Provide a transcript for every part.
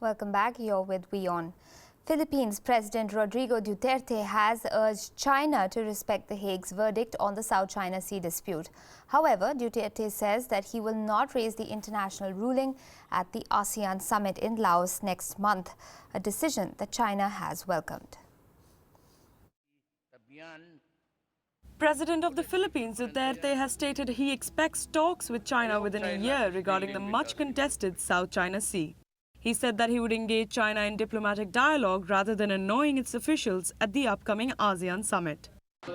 Welcome back. You're with WION. Philippines President Rodrigo Duterte has urged China to respect The Hague's verdict on the South China Sea dispute. However, Duterte says that he will not raise the international ruling at the ASEAN summit in Laos next month, a decision that China has welcomed. President of the Philippines, Duterte, has stated he expects talks with China within a year regarding the much contested South China Sea. He said that he would engage China in diplomatic dialogue rather than annoying its officials at the upcoming ASEAN summit.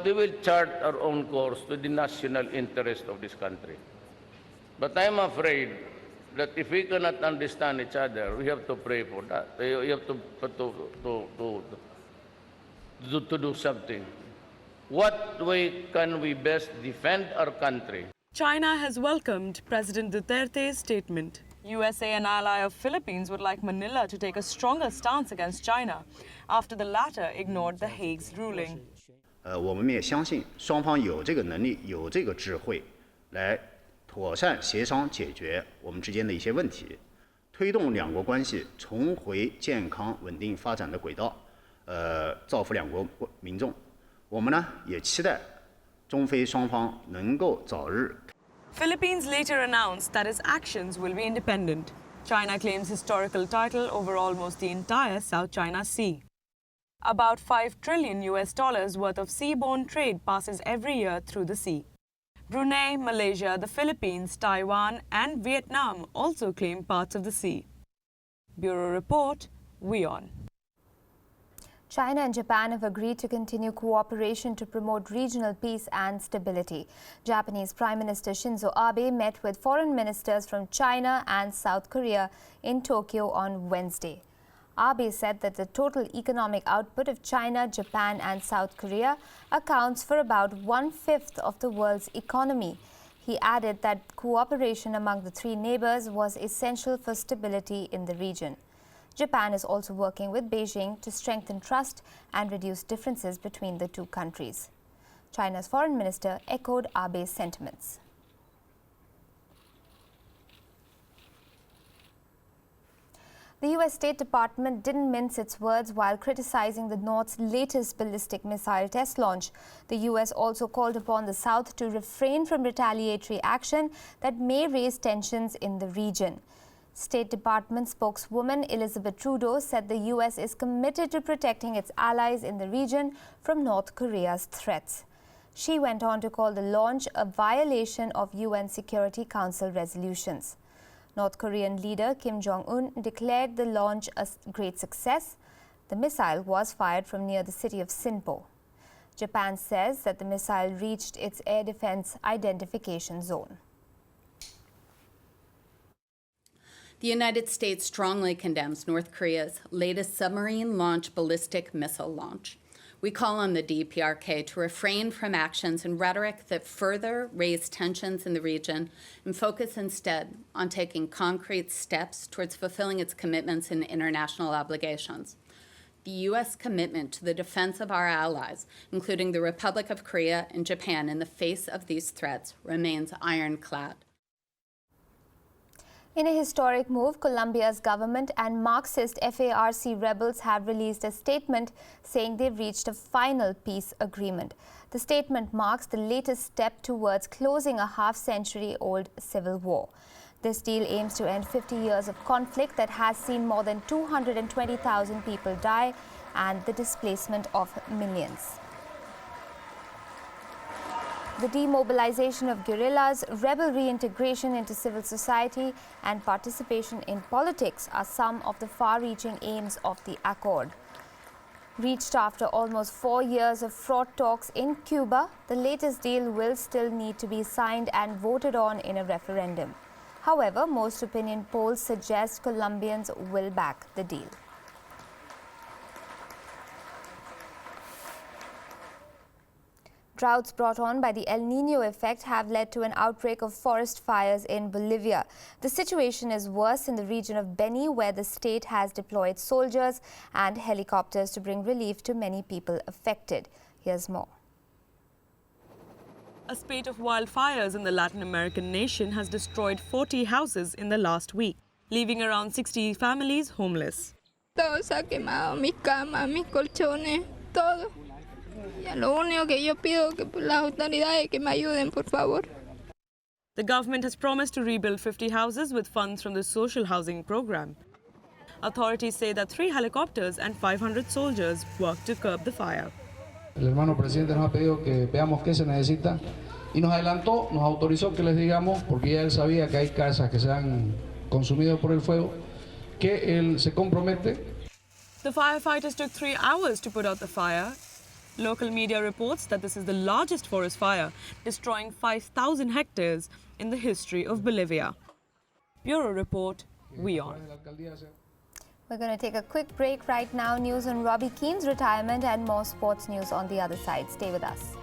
We will chart our own course to the national interest of this country. But I'm afraid that if we cannot understand each other, we have to pray for that. We have to do something. What way can we best defend our country? China has welcomed President Duterte's statement. USA, an ally of Philippines, would like Manila to take a stronger stance against China after the latter ignored The Hague's ruling. 我们也相信双方有这个能力、有这个智慧，来妥善协商解决我们之间的一些问题，推动两国关系重回健康稳定发展的轨道，造福两国民众。我们呢也期待中非双方能够早日。 Philippines later announced that its actions will be independent. China claims historical title over almost the entire South China Sea. About $5 trillion worth of seaborne trade passes every year through the sea. Brunei, Malaysia, the Philippines, Taiwan and Vietnam also claim parts of the sea. Bureau Report, WION. China and Japan have agreed to continue cooperation to promote regional peace and stability. Japanese Prime Minister Shinzo Abe met with foreign ministers from China and South Korea in Tokyo on Wednesday. Abe said that the total economic output of China, Japan and South Korea accounts for about 1/5 of the world's economy. He added that cooperation among the three neighbors was essential for stability in the region. Japan is also working with Beijing to strengthen trust and reduce differences between the two countries. China's foreign minister echoed Abe's sentiments. The U.S. State Department didn't mince its words while criticizing the North's latest ballistic missile test launch. The U.S. also called upon the South to refrain from retaliatory action that may raise tensions in the region. State Department spokeswoman Elizabeth Trudeau said the U.S. is committed to protecting its allies in the region from North Korea's threats. She went on to call the launch a violation of UN Security Council resolutions. North Korean leader Kim Jong-un declared the launch a great success. The missile was fired from near the city of Sinpo. Japan says that the missile reached its air defense identification zone. The United States strongly condemns North Korea's latest submarine-launched ballistic missile launch. We call on the DPRK to refrain from actions and rhetoric that further raise tensions in the region and focus instead on taking concrete steps towards fulfilling its commitments and international obligations. The U.S. commitment to the defense of our allies, including the Republic of Korea and Japan, in the face of these threats remains ironclad. In a historic move, Colombia's government and Marxist FARC rebels have released a statement saying they've reached a final peace agreement. The statement marks the latest step towards closing a half-century-old civil war. This deal aims to end 50 years of conflict that has seen more than 220,000 people die and the displacement of millions. The demobilization of guerrillas, rebel reintegration into civil society and participation in politics are some of the far-reaching aims of the accord. Reached after almost 4 years of fraught talks in Cuba, the latest deal will still need to be signed and voted on in a referendum. However, most opinion polls suggest Colombians will back the deal. Droughts brought on by the El Niño effect have led to an outbreak of forest fires in Bolivia. The situation is worse in the region of Beni, where the state has deployed soldiers and helicopters to bring relief to many people affected. Here's more. A spate of wildfires in the Latin American nation has destroyed 40 houses in the last week. leaving around 60 families homeless. Todo se ha quemado, mis camas, mis colchones, todo. Ya lo único que yo pido que las autoridades que me ayuden, por favor. The government has promised to rebuild 50 houses with funds from the social housing program. Authorities say that 3 helicopters and 500 soldiers worked to curb the fire. El hermano presidente nos ha pedido que veamos qué se necesita y nos adelantó, nos autorizó que les digamos, porque ya él sabía que hay casas que se han consumido por el fuego, que él se compromete. The firefighters took 3 hours to put out the fire. Local media reports that this is the largest forest fire, destroying 5,000 hectares in the history of Bolivia. Bureau Report, WION. We're going to take a quick break right now. News on Robbie Keane's retirement and more sports news on the other side. Stay with us.